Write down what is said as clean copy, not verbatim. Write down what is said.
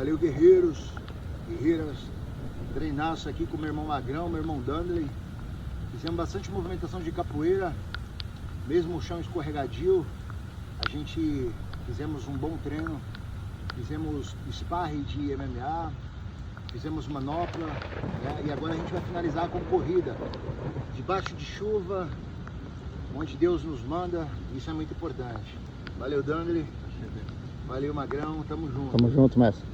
Valeu, guerreiros, guerreiras. Treinaço aqui com o meu irmão Magrão, meu irmão Dandley. Fizemos bastante movimentação de capoeira, mesmo o chão escorregadio. A gente fizemos um bom treino, fizemos sparring de MMA, fizemos manopla, né? E agora a gente vai finalizar com corrida, debaixo de chuva, onde Deus nos manda. Isso é muito importante. Valeu, Dandley. Valeu, Magrão. Tamo junto. Tamo junto, mestre.